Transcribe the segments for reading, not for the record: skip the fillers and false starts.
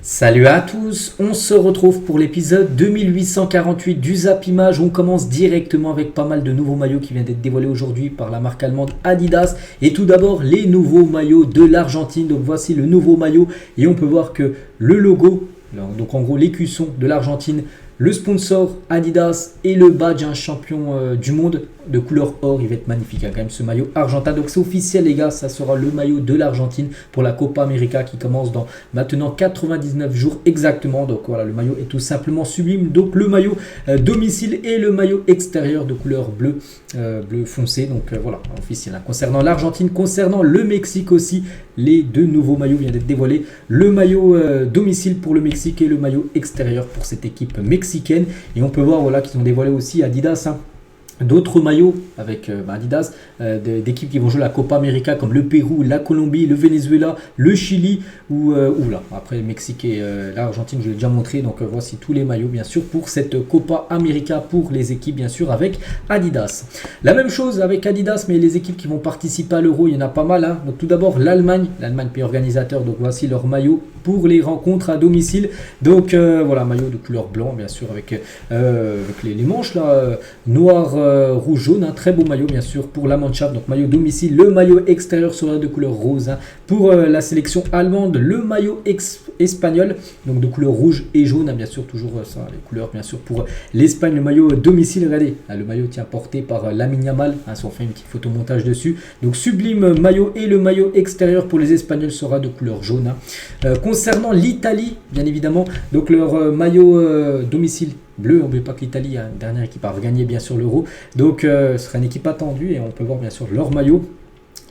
Salut à tous, on se retrouve pour l'épisode 2848 du Zap Image. On commence directement avec pas mal de nouveaux maillots qui viennent d'être dévoilés aujourd'hui par la marque allemande Adidas. Et tout d'abord les nouveaux maillots de l'Argentine. Donc voici le nouveau maillot et on peut voir que le logo, donc en gros l'écusson de l'Argentine, le sponsor Adidas et le badge champion du monde de couleur or, il va être magnifique quand même ce maillot argentin. Donc c'est officiel les gars, ça sera le maillot de l'Argentine pour la Copa América qui commence dans maintenant 99 jours exactement. Donc voilà, le maillot est tout simplement sublime. Donc le maillot domicile et le maillot extérieur de couleur bleu, bleu foncé. Donc voilà, officiel. Concernant l'Argentine, concernant le Mexique aussi, les deux nouveaux maillots viennent d'être dévoilés. Le maillot domicile pour le Mexique et le maillot extérieur pour cette équipe mexicaine. Et on peut voir voilà, qu'ils ont dévoilé aussi Adidas. D'autres maillots avec Adidas, d'équipes qui vont jouer la Copa América comme le Pérou, la Colombie, le Venezuela, le Chili ou là. Après le Mexique et l'Argentine, je l'ai déjà montré. Donc voici tous les maillots bien sûr pour cette Copa América pour les équipes bien sûr avec Adidas. La même chose avec Adidas, mais les équipes qui vont participer à l'Euro, il y en a pas mal. Donc tout d'abord l'Allemagne pays organisateur. Donc voici leur maillot pour les rencontres à domicile. Donc voilà, maillot de couleur blanc bien sûr avec les manches là noir, rouge, jaune, très beau maillot bien sûr pour la Mannschaft, donc maillot domicile. Le maillot extérieur sera de couleur rose pour la sélection allemande. Le maillot espagnol donc de couleur rouge et jaune, bien sûr toujours ça, les couleurs bien sûr pour l'Espagne. Le maillot domicile, regardez, le maillot tient porté par Lamine Yamal, si on fait une petite photomontage dessus. Donc sublime maillot. Et le maillot extérieur pour les Espagnols sera de couleur jaune. Concernant l'Italie, bien évidemment, donc leur maillot domicile bleu, on ne veut pas que l'Italie, une dernière équipe, a gagné bien sûr l'Euro. Donc ce sera une équipe attendue et on peut voir bien sûr leur maillot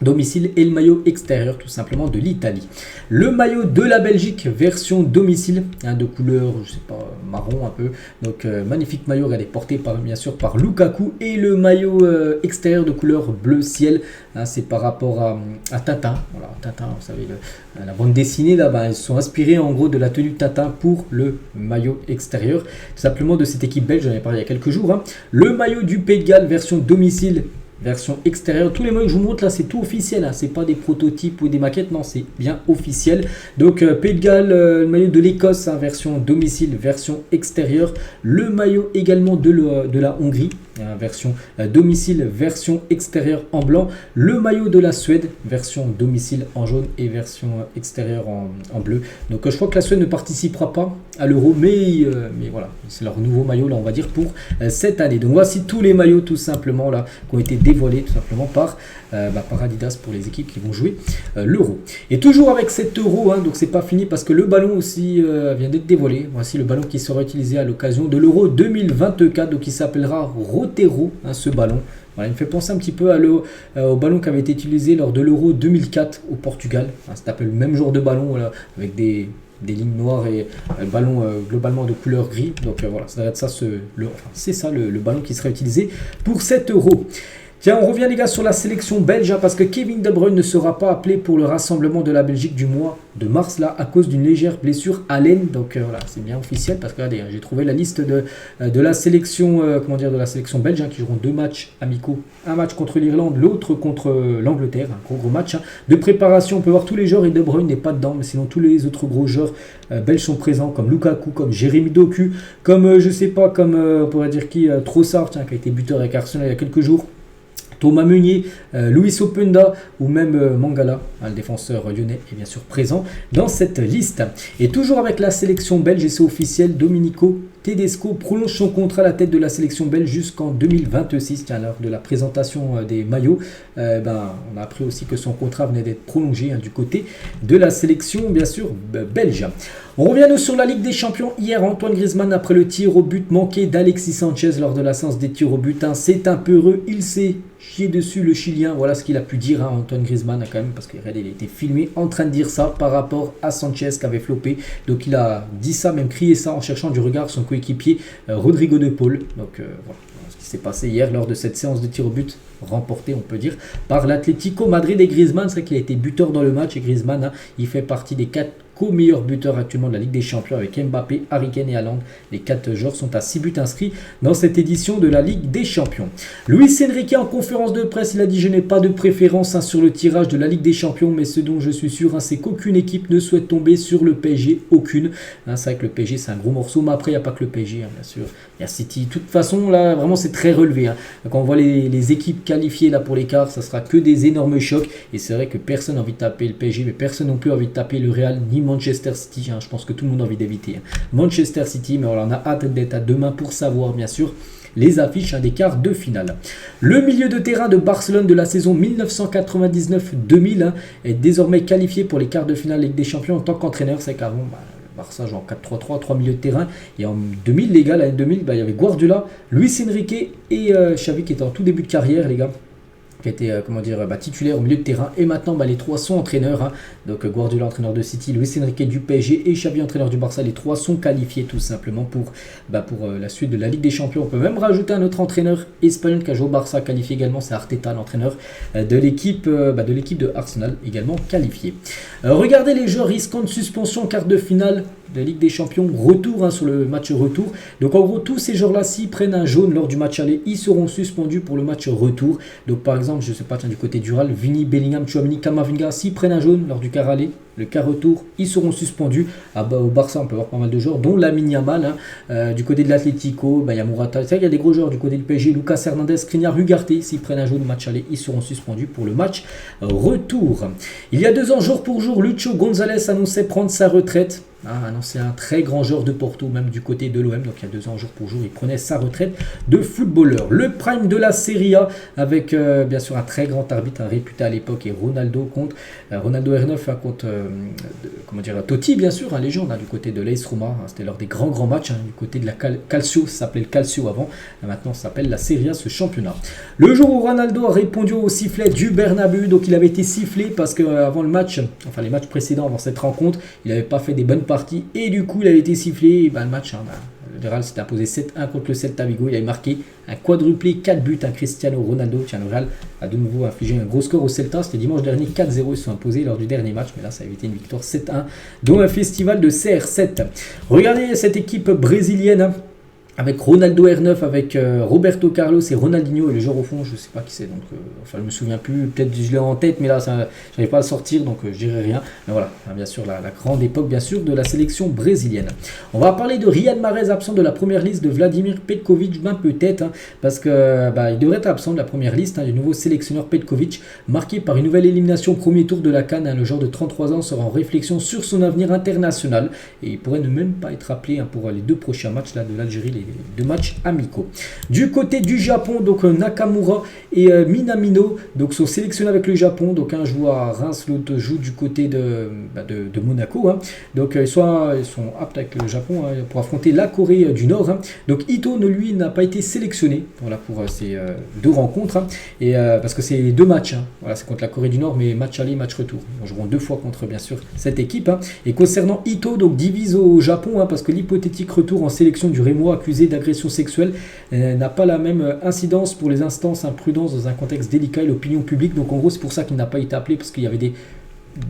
domicile et le maillot extérieur tout simplement de l'Italie. Le maillot de la Belgique version domicile, de couleur je sais pas marron un peu. Donc magnifique maillot, regardez, porté par bien sûr par Lukaku. Et le maillot extérieur de couleur bleu ciel, c'est par rapport à Tintin. Voilà, Tintin, vous savez la bande dessinée là, ils sont inspirés en gros de la tenue de Tintin pour le maillot extérieur tout simplement de cette équipe belge. J'en ai parlé il y a quelques jours. Le maillot du Pays de Galles version domicile, version extérieure. Tous les maillots que je vous montre là, c'est tout officiel. C'est pas des prototypes ou des maquettes, non, c'est bien officiel. Donc Pays de Galles, le maillot de l'Écosse, version domicile, version extérieure. Le maillot également de la Hongrie, version domicile, version extérieure en blanc. Le maillot de la Suède, version domicile en jaune et version extérieure en bleu. Donc je crois que la Suède ne participera pas à l'Euro, mais voilà, c'est leur nouveau maillot là, on va dire, pour cette année. Donc voici tous les maillots tout simplement là qui ont été dévoilés tout simplement par Adidas pour les équipes qui vont jouer l'Euro. Et toujours avec cet Euro, donc c'est pas fini parce que le ballon aussi vient d'être dévoilé. Voici le ballon qui sera utilisé à l'occasion de l'Euro 2024, donc il s'appellera Rotero, ce ballon. Voilà, il me fait penser un petit peu au ballon qui avait été utilisé lors de l'Euro 2004 au Portugal. C'est un peu le même genre de ballon voilà, avec des lignes noires et le ballon globalement de couleur gris. Donc voilà, ça va être ça, c'est ça le ballon qui sera utilisé pour cet Euro. Tiens, on revient les gars sur la sélection belge parce que Kevin De Bruyne ne sera pas appelé pour le rassemblement de la Belgique du mois de mars là à cause d'une légère blessure à l'aine. Donc voilà, c'est bien officiel parce que regardez, j'ai trouvé la liste de la sélection de la sélection belge qui joueront 2 matchs amicaux, un match contre l'Irlande, l'autre contre l'Angleterre, un gros match de préparation. On peut voir tous les joueurs et De Bruyne n'est pas dedans, mais sinon tous les autres gros joueurs belges sont présents comme Lukaku, comme Jérémy Doku, comme je sais pas, comme on pourrait dire qui, Trossard qui a été buteur avec Arsenal il y a quelques jours. Thomas Meunier, Luis Openda ou même Mangala, le défenseur lyonnais, est bien sûr présent dans cette liste. Et toujours avec la sélection belge, et c'est officiel, Domenico Tedesco prolonge son contrat à la tête de la sélection belge jusqu'en 2026. Tiens, lors de la présentation des maillots, on a appris aussi que son contrat venait d'être prolongé du côté de la sélection bien sûr belge. On revient sur la Ligue des Champions. Hier, Antoine Griezmann, après le tir au but manqué d'Alexis Sanchez lors de la séance des tirs au but, c'est un peu heureux, il s'est chié dessus le Chilien. Voilà ce qu'il a pu dire Antoine Griezmann quand même, parce qu'il a été filmé en train de dire ça par rapport à Sanchez qui avait floppé. Donc il a dit ça, même crié ça en cherchant du regard son coéquipier Rodrigo de Paul. Donc voilà ce qui s'est passé hier lors de cette séance de tir au but remportée, on peut dire, par l'Atlético Madrid. Et Griezmann, c'est vrai qu'il a été buteur dans le match. Et Griezmann, il fait partie des 4 co-meilleurs buteurs actuellement de la Ligue des Champions avec Mbappé, Harry Kane et Haaland. Les 4 joueurs sont à 6 buts inscrits dans cette édition de la Ligue des Champions. Luis Enrique en conférence de presse, il a dit: je n'ai pas de préférence sur le tirage de la Ligue des Champions, mais ce dont je suis sûr, c'est qu'aucune équipe ne souhaite tomber sur le PSG, aucune. C'est vrai que le PSG c'est un gros morceau, mais après il n'y a pas que le PSG, bien sûr. Il y a City. De toute façon, là, vraiment c'est très relevé. Quand on voit les équipes qualifiées là pour l'écart, ça sera que des énormes chocs. Et c'est vrai que personne n'a envie de taper le PSG, mais personne non plus envie de taper le Real ni Manchester City. Je pense que tout le monde a envie d'éviter Manchester City, mais voilà, on a hâte d'être à demain pour savoir, bien sûr, les affiches des quarts de finale. Le milieu de terrain de Barcelone de la saison 1999-2000 est désormais qualifié pour les quarts de finale Ligue des Champions en tant qu'entraîneur. C'est qu'avant, Barça joue en 4-3-3, 3 milieux de terrain. Et en 2000, les gars, l'année 2000, il y avait Guardiola, Luis Enrique et Xavi qui étaient en tout début de carrière, les gars, qui était titulaire au milieu de terrain. Et maintenant, les trois sont entraîneurs. Donc Guardiola, entraîneur de City, Luis Enrique du PSG et Xavi, entraîneur du Barça. Les trois sont qualifiés tout simplement pour la suite de la Ligue des Champions. On peut même rajouter un autre entraîneur espagnol qui a joué au Barça, qualifié également. C'est Arteta, l'entraîneur de l'équipe de Arsenal, également qualifié. Regardez les joueurs risquant de suspension en quart de finale de Ligue des Champions, retour sur le match retour. Donc en gros, tous ces joueurs-là, s'ils prennent un jaune lors du match aller, ils seront suspendus pour le match retour. Donc par exemple, je ne sais pas, du côté du Real, Vini, Bellingham, Tchouaméni, Camavinga, s'ils prennent un jaune lors du quart aller, le quart retour, ils seront suspendus. Au Barça, on peut voir pas mal de joueurs, dont Lamine Yamal. Du côté de l'Atlético, il y a Morata. C'est vrai qu'il y a des gros joueurs du côté du PSG, Lucas Hernandez, Skriniar, Ugarte. S'ils prennent un jaune au match aller, ils seront suspendus pour le match retour. Il y a 2 ans, jour pour jour, Lucho González annonçait prendre sa retraite. Un ancien très grand joueur de Porto, même du côté de l'OM. Donc il y a 2 ans, jour pour jour, il prenait sa retraite de footballeur. Le prime de la Serie A, avec bien sûr un très grand arbitre, réputé à l'époque, et Ronaldo contre Ronaldo R9 contre Totti, bien sûr, légende du côté de l'AS Roma. C'était lors des grands matchs du côté de la Calcio, ça s'appelait le Calcio avant. Maintenant, ça s'appelle la Serie A, ce championnat. Le jour où Ronaldo a répondu au sifflet du Bernabéu, donc il avait été sifflé parce qu'avant le match, enfin les matchs précédents, avant cette rencontre, il n'avait pas fait des bonnes parties et du coup il avait été sifflé. Et le match, le Real s'était imposé 7-1 contre le Celta Vigo. Il avait marqué un quadruplé, 4 buts à Cristiano Ronaldo. Le Real a de nouveau infligé un gros score au Celta. C'était dimanche dernier, 4-0. Ils se sont imposés lors du dernier match, mais là ça a évité une victoire 7-1, dont un festival de CR7. Regardez cette équipe brésilienne, avec Ronaldo R9, avec Roberto Carlos et Ronaldinho, et le joueur au fond, je ne sais pas qui c'est, donc je me souviens plus, peut-être je l'ai en tête, mais là je n'arrive pas à le sortir, donc je dirai rien. Mais voilà, bien sûr, la grande époque, bien sûr, de la sélection brésilienne. On va parler de Riyad Mahrez, absent de la première liste, de Vladimir Petkovic, peut-être, parce que il devrait être absent de la première liste, du nouveau sélectionneur Petkovic, marqué par une nouvelle élimination au premier tour de la CAN. Le joueur de 33 ans sera en réflexion sur son avenir international, et il pourrait ne même pas être appelé pour les 2 prochains matchs de l'Algérie, les 2 matchs amicaux. Du côté du Japon, donc Nakamura et Minamino sont sélectionnés avec le Japon. Donc un joue à Reims, l'autre joue du côté de Monaco. Donc ils sont aptes avec le Japon pour affronter la Corée du Nord. Donc Ito, lui, n'a pas été sélectionné pour ces 2 rencontres. Et parce que c'est 2 matchs. C'est contre la Corée du Nord, mais match aller, match retour. Ils joueront 2 fois contre, bien sûr, cette équipe. Et concernant Ito, donc divise au Japon, parce que l'hypothétique retour en sélection du Rémois accusé d'agression sexuelle n'a pas la même incidence pour les instances imprudence dans un contexte délicat et l'opinion publique. Donc en gros, c'est pour ça qu'il n'a pas été appelé, parce qu'il y avait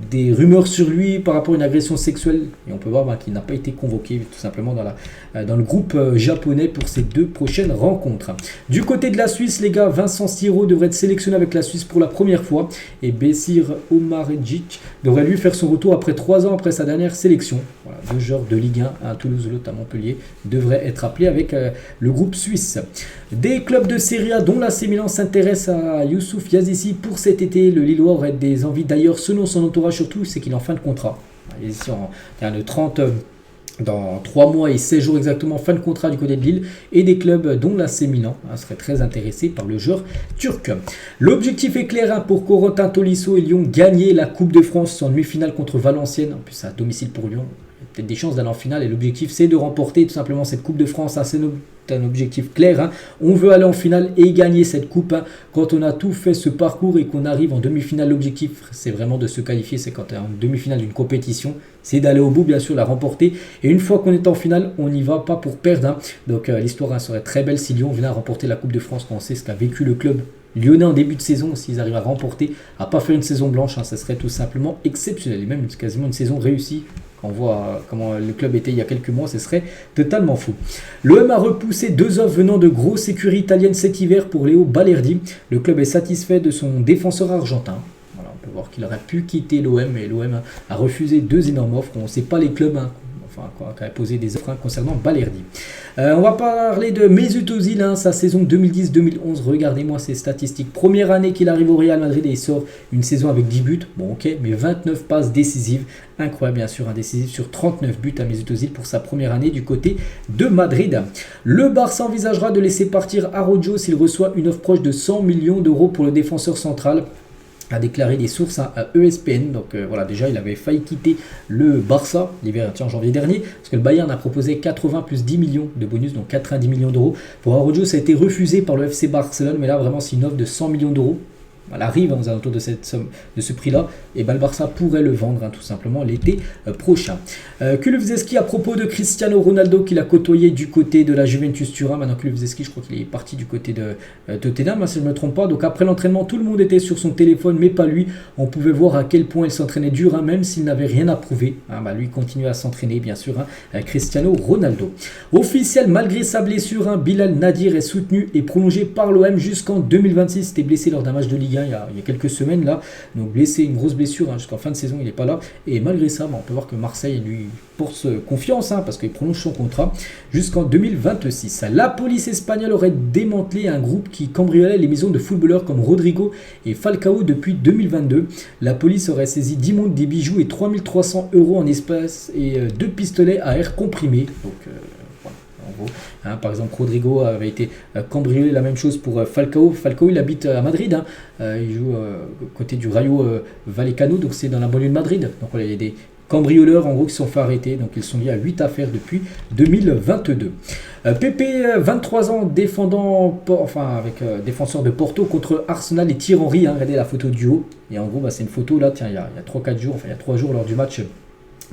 des rumeurs sur lui par rapport à une agression sexuelle, et on peut voir qu'il n'a pas été convoqué tout simplement dans le groupe japonais pour ces 2 prochaines rencontres. Du côté de la Suisse, les gars, Vincent Siro devrait être sélectionné avec la Suisse pour la première fois, et Bessir Omaredzic devrait lui faire son retour après 3 ans après sa dernière sélection. 2 joueurs de Ligue 1, à Toulouse, l'autre à Montpellier, devraient être appelés avec le groupe suisse. Des clubs de Serie A dont l'AC Milan s'intéresse à Youssouf Yazissi pour cet été. Le Lillois aurait des envies d'ailleurs, selon son entourage surtout, c'est qu'il est en fin de contrat. Il y a le 30 dans 3 mois et 16 jours exactement, fin de contrat du côté de Lille, et des clubs dont l'AC Milan serait très intéressé par le joueur turc. L'objectif est clair pour Corentin Tolisso et Lyon, gagner la Coupe de France en demi-finale contre Valenciennes. En plus, c'est à domicile pour Lyon. Peut-être des chances d'aller en finale, et l'objectif c'est de remporter tout simplement cette Coupe de France. C'est un objectif clair. On veut aller en finale et gagner cette coupe. Quand on a tout fait ce parcours et qu'on arrive en demi-finale, l'objectif c'est vraiment de se qualifier. C'est quand on est en demi-finale d'une compétition, c'est d'aller au bout, bien sûr, la remporter. Et une fois qu'on est en finale, on n'y va pas pour perdre. Donc l'histoire serait très belle si Lyon venait à remporter la Coupe de France, quand on sait ce qu'a vécu le club lyonnais en début de saison. S'ils arrivent à remporter, à pas faire une saison blanche, ça serait tout simplement exceptionnel, et même quasiment une saison réussie Quand on voit comment le club était il y a quelques mois, ce serait totalement fou. L'OM a repoussé 2 offres venant de grosses écuries italiennes cet hiver pour Léo Balerdi. Le club est satisfait de son défenseur argentin. Voilà, on peut voir qu'il aurait pu quitter l'OM et l'OM a refusé 2 énormes offres. On ne sait pas les clubs qui a posé des offres concernant Balerdi. On va parler de Mesut Özil, sa saison 2010-2011. Regardez-moi ses statistiques. Première année qu'il arrive au Real Madrid et il sort une saison avec 10 buts. Bon, ok, mais 29 passes décisives. Incroyable, bien sûr, décisif sur 39 buts à Mesut Özil pour sa première année du côté de Madrid. Le Barça envisagera de laisser partir Araujo s'il reçoit une offre proche de 100 millions d'euros pour le défenseur central, a déclaré des sources à ESPN. Donc voilà, déjà il avait failli quitter le Barça l'hiver en janvier dernier, parce que le Bayern a proposé 80 plus 10 millions de bonus, donc 90 millions d'euros. Pour Araujo, ça a été refusé par le FC Barcelone, mais là vraiment c'est une offre de 100 millions d'euros. Elle arrive aux alentours de cette somme, de ce prix-là, et le Barça pourrait le vendre tout simplement l'été prochain. Kulusevski à propos de Cristiano Ronaldo qu'il a côtoyé du côté de la Juventus Turin. Maintenant Kulusevski, je crois qu'il est parti du côté de Tottenham, si je ne me trompe pas. Donc après l'entraînement, tout le monde était sur son téléphone, mais pas lui. On pouvait voir à quel point il s'entraînait dur, même s'il n'avait rien à prouver. Lui continuait à s'entraîner, bien sûr, Cristiano Ronaldo. Officiel, malgré sa blessure, Bilal Nadir est soutenu et prolongé par l'OM jusqu'en 2026. C'était blessé lors d'un match de Ligue 1 il y a quelques semaines là, donc blessé, une grosse blessure, jusqu'en fin de saison il n'est pas là, et malgré ça on peut voir que Marseille lui porte confiance, parce qu'il prolonge son contrat jusqu'en 2026. La police espagnole aurait démantelé un groupe qui cambriolait les maisons de footballeurs comme Rodrigo et Falcao depuis 2022. La police aurait saisi 10 montres, des bijoux et 3300 € en espèces et 2 pistolets à air comprimé. Donc en gros, par exemple Rodrigo avait été cambriolé, la même chose pour Falcao. Falcao il habite à Madrid, il joue côté du Rayo Vallecano, donc c'est dans la banlieue de Madrid. Donc voilà, il y a des cambrioleurs en gros qui se sont fait arrêter, donc ils sont liés à 8 affaires depuis 2022. Pépé, 23 ans, défenseur de Porto contre Arsenal et Thierry Henry, regardez la photo du haut, et en gros c'est une photo là, il y a 3-4 jours, il y a 3 jours lors du match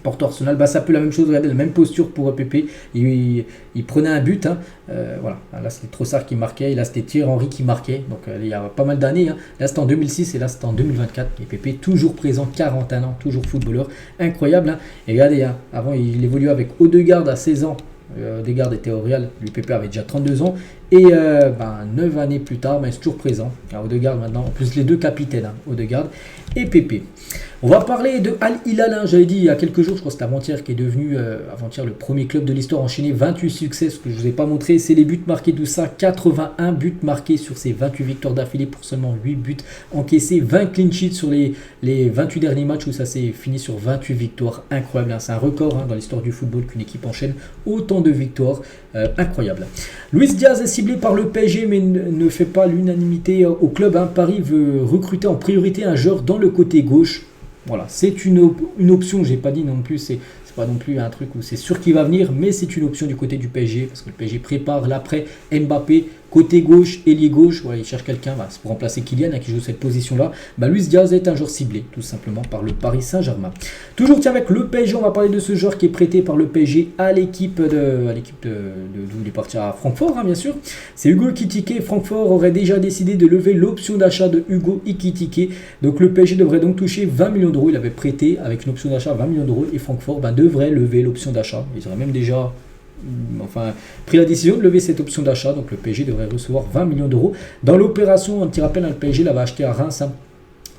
Porto Arsenal, c'est un peu la même chose, regardez la même posture pour Pépé, il prenait un but, voilà, là c'était Trossard qui marquait, et là c'était Thierry Henry qui marquait, donc il y a pas mal d'années, là c'était en 2006 et là c'était en 2024, et Pépé toujours présent, 41 ans, toujours footballeur, incroyable, et regardez, avant il évoluait avec Odegaard à 16 ans, Odegaard était au Real, lui Pépé avait déjà 32 ans, et 9 années plus tard, mais c'est toujours présent, Odegaard maintenant, en plus les deux capitaines, Odegaard et Pépé. On va parler de Al Hilal, j'avais dit il y a quelques jours, je crois que c'était avant-hier, qui est devenu avant-hier le premier club de l'histoire, enchaîné 28 succès, ce que je ne vous ai pas montré, c'est les buts marqués tout ça, 81 buts marqués sur ces 28 victoires d'affilée pour seulement 8 buts encaissés, 20 clean sheets sur les 28 derniers matchs où ça s'est fini sur 28 victoires, incroyable, c'est un record dans l'histoire du football qu'une équipe enchaîne autant de victoires, incroyable. Luis Diaz est ciblé par le PSG mais ne fait pas l'unanimité au club, Paris veut recruter en priorité un joueur dans le côté gauche. Voilà, c'est une option, j'ai pas dit non plus, c'est pas non plus un truc où c'est sûr qu'il va venir, mais c'est une option du côté du PSG, parce que le PSG prépare l'après Mbappé, côté gauche, ailier gauche, il cherche quelqu'un pour remplacer Kylian qui joue cette position-là. Luis Diaz est un joueur ciblé, tout simplement, par le Paris Saint-Germain. Toujours avec le PSG, on va parler de ce joueur qui est prêté par le PSG à l'équipe d'où il est parti à Francfort, bien sûr. C'est Hugo Ekitike. Francfort aurait déjà décidé de lever l'option d'achat de Hugo Ekitike. Donc le PSG devrait donc toucher 20 millions d'euros. Il avait prêté avec une option d'achat 20 millions d'euros et Francfort devrait lever l'option d'achat. Ils auraient même déjà pris la décision de lever cette option d'achat, donc le PSG devrait recevoir 20 millions d'euros. Dans l'opération, un petit rappel, le PSG l'avait acheté à Reims,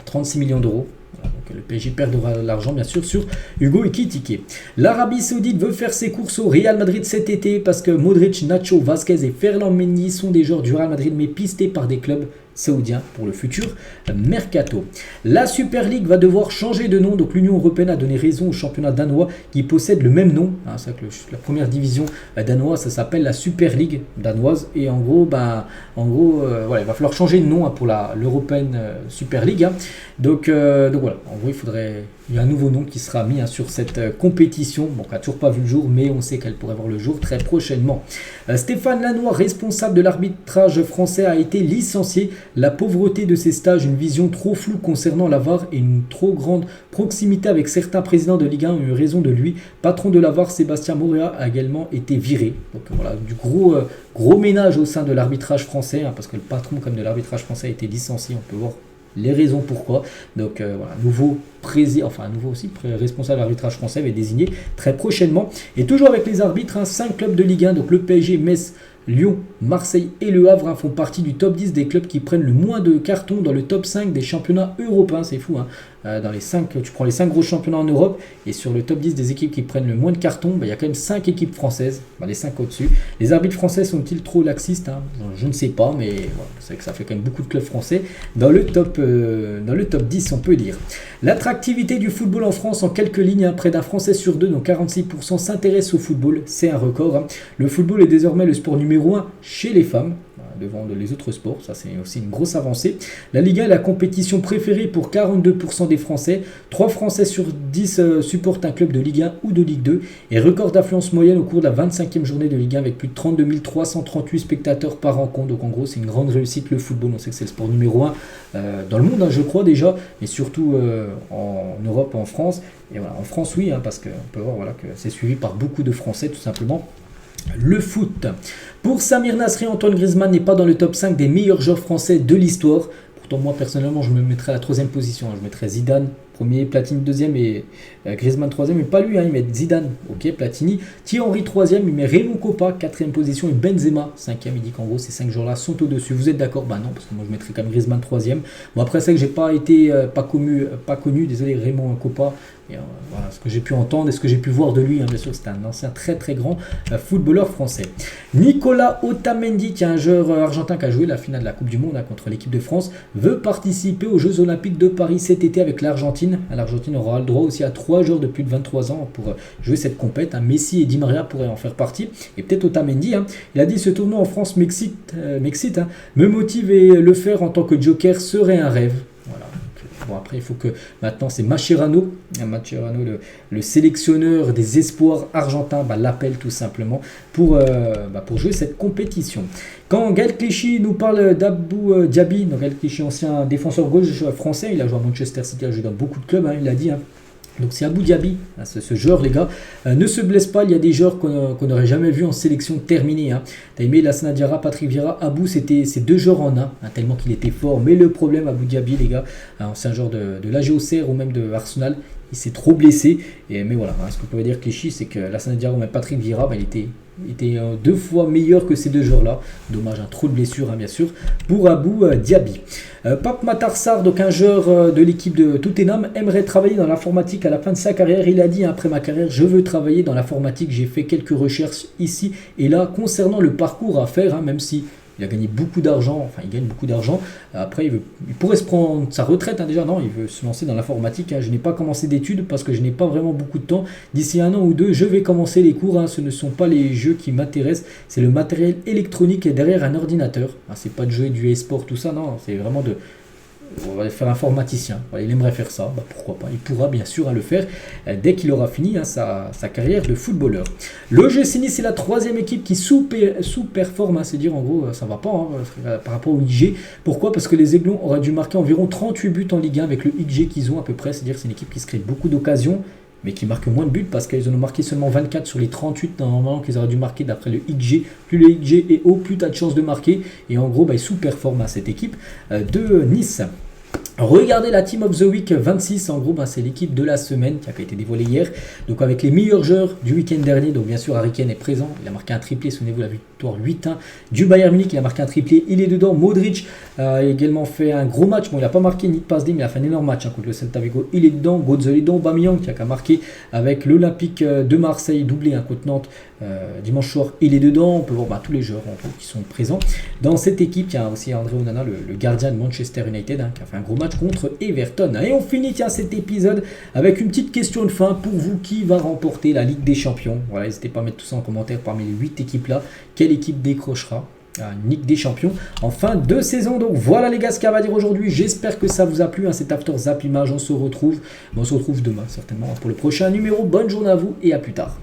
36 millions d'euros. Voilà, donc le PSG perdra de l'argent bien sûr sur Hugo Ekitike. L'Arabie Saoudite veut faire ses courses au Real Madrid cet été parce que Modric, Nacho, Vasquez et Ferland Mendy sont des joueurs du Real Madrid mais pistés par des clubs saoudien pour le futur mercato. La Super League va devoir changer de nom, donc l'Union Européenne a donné raison au championnat danois qui possède le même nom, c'est vrai que la première division danoise ça s'appelle la Super League danoise et en gros, voilà, il va falloir changer de nom pour l'Européenne Super League, donc voilà, en gros il y a un nouveau nom qui sera mis sur cette compétition, qui n'a toujours pas vu le jour, mais on sait qu'elle pourrait voir le jour très prochainement. Stéphane Lannoy, responsable de l'arbitrage français, a été licencié. La pauvreté de ses stages, une vision trop floue concernant la VAR et une trop grande proximité avec certains présidents de Ligue 1 ont eu raison de lui. Patron de la VAR, Sébastien Morea, a également été viré. Donc voilà, du gros ménage au sein de l'arbitrage français, parce que le patron comme de l'arbitrage français a été licencié, on peut voir les raisons pourquoi. Donc voilà, nouveau responsable arbitrage français va être désigné très prochainement. Et toujours avec les arbitres, 5 clubs de Ligue 1, donc le PSG, Metz, Lyon, Marseille et Le Havre font partie du top 10 des clubs qui prennent le moins de cartons dans le top 5 des championnats européens. C'est fou, hein. Dans les 5, tu prends les 5 gros championnats en Europe et sur le top 10 des équipes qui prennent le moins de cartons, il y a quand même 5 équipes françaises, les 5 au-dessus. Les arbitres français sont-ils trop laxistes, hein? Je ne sais pas, mais voilà, c'est que ça fait quand même beaucoup de clubs français dans le top 10, on peut dire. L'attractivité du football en France en quelques lignes, près d'un Français sur deux, donc 46% s'intéresse au football, c'est un record, hein. Le football est désormais le sport numéro 1 chez les femmes, devant les autres sports, ça c'est aussi une grosse avancée. La Ligue 1 est la compétition préférée pour 42% des Français, 3 Français sur 10 supportent un club de Ligue 1 ou de Ligue 2, et record d'affluence moyenne au cours de la 25e journée de Ligue 1 avec plus de 32 338 spectateurs par rencontre. Donc en gros c'est une grande réussite le football, on sait que c'est le sport numéro 1 dans le monde, hein, je crois déjà, mais surtout en Europe, en France. Et voilà, en France oui, hein, parce qu'on peut voir voilà, que c'est suivi par beaucoup de Français tout simplement. Le foot. Pour Samir Nasri, Antoine Griezmann n'est pas dans le top 5 des meilleurs joueurs français de l'histoire. Pourtant, moi, personnellement, je me mettrais à la 3e position. Je mettrais Zidane premier, Platini 2e et Griezmann 3e. Mais pas lui, hein, il met Zidane, ok, Platini. Thierry Henry 3e, il met Raymond Kopa 4e position et Benzema 5e. Il dit qu'en gros, ces 5 joueurs-là sont au-dessus. Vous êtes d'accord? Bah non, parce que moi, je mettrais quand même Griezmann 3e. Bon, après, c'est que j'ai pas été pas connu, désolé, Raymond Kopa. Et voilà, ce que j'ai pu entendre et ce que j'ai pu voir de lui, hein, bien sûr, c'est un ancien très très grand footballeur français. Nicolas Otamendi, qui est un joueur argentin qui a joué la finale de la Coupe du Monde contre l'équipe de France, veut participer aux Jeux Olympiques de Paris cet été avec l'Argentine. L'Argentine aura le droit aussi à 3 joueurs de plus de 23 ans pour jouer cette compète. Messi et Di Maria pourraient en faire partie. Et peut-être Otamendi, hein. Il a dit: ce tournoi en France m'excite, hein, me motive et le faire en tant que joker serait un rêve. Voilà. Bon, après, il faut que maintenant, c'est Mascherano, le sélectionneur des espoirs argentins, l'appelle tout simplement pour jouer cette compétition. Quand Gaël Clichy nous parle d'Abou Diaby, donc Gaël Clichy, ancien défenseur gauche français, il a joué à Manchester City, il a joué dans beaucoup de clubs, hein, il l'a dit, hein. Donc c'est Abou Diaby, ce joueur les gars, ne se blesse pas, il y a des joueurs qu'on n'aurait jamais vu en sélection terminée, hein. T'as aimé Lassana Diarra, Patrick Vieira, Abou, c'était ces 2 joueurs en un, hein, tellement qu'il était fort. Mais le problème Abou Diaby les gars, c'est un joueur de l'AG Auxerre ou même de Arsenal, il s'est trop blessé, mais voilà, hein, ce qu'on peut dire Clichy, c'est que Lassana Diarra ou même Patrick Vieira, il était 2 fois meilleur que ces 2 joueurs-là. Dommage, trop de blessures, hein, bien sûr, pour Abou Diaby. Pape Matar Sarr, donc un joueur de l'équipe de Tottenham, aimerait travailler dans l'informatique à la fin de sa carrière. Il a dit: après ma carrière, je veux travailler dans l'informatique. J'ai fait quelques recherches ici et là concernant le parcours à faire, hein, même si il a gagné beaucoup d'argent, il gagne beaucoup d'argent. Après, il pourrait se prendre sa retraite, hein, déjà. Non, il veut se lancer dans l'informatique, hein. Je n'ai pas commencé d'études parce que je n'ai pas vraiment beaucoup de temps. D'ici 1 an ou 2, je vais commencer les cours, hein. Ce ne sont pas les jeux qui m'intéressent, c'est le matériel électronique derrière un ordinateur. Hein, c'est pas de jouer du e-sport, tout ça, non. C'est vraiment on va faire informaticien. Voilà, il aimerait faire ça, pourquoi pas. Il pourra bien sûr le faire dès qu'il aura fini sa carrière de footballeur. Le GC Nice, c'est la 3e équipe qui sous-performe, hein, c'est dire en gros ça va pas, hein, par rapport au XG. Pourquoi? Parce que les Aiglons auraient dû marquer environ 38 buts en Ligue 1 avec le XG qu'ils ont à peu près, c'est-à-dire c'est une équipe qui se crée beaucoup d'occasions mais qui marque moins de buts parce qu'ils en ont marqué seulement 24 sur les 38 normalement qu'ils auraient dû marquer d'après le XG. Plus le XG est haut, plus tu as de chances de marquer. Et en gros, ils sous-performent à cette équipe de Nice. Regardez la Team of the Week 26, en gros c'est l'équipe de la semaine qui a été dévoilée hier, donc avec les meilleurs joueurs du week-end dernier. Donc bien sûr Harry Kane est présent, il a marqué un triplé, souvenez-vous la victoire 8-1 du Bayern Munich, il a marqué un triplé, il est dedans. Modric a également fait un gros match, bon il n'a pas marqué ni de passe D, mais il a fait un énorme match, hein, contre le Celta Vigo, il est dedans. Götze est dedans, Aubameyang qui a marqué avec l'Olympique de Marseille, doublé, contre Nantes dimanche soir, il est dedans. On peut voir tous les joueurs en gros, qui sont présents dans cette équipe. Il y a aussi André Onana, le gardien de Manchester United, hein, qui a fait un gros match contre Everton. Et on finit cet épisode avec une petite question de fin pour vous: qui va remporter la Ligue des Champions? Voilà, n'hésitez pas à mettre tout ça en commentaire parmi les 8 équipes là. Quelle équipe décrochera une Ligue des Champions en fin de saison? Donc voilà les gars ce qu'il va dire aujourd'hui. J'espère que ça vous a plu, hein, cet After Zap Image. On se retrouve demain certainement pour le prochain numéro. Bonne journée à vous et à plus tard.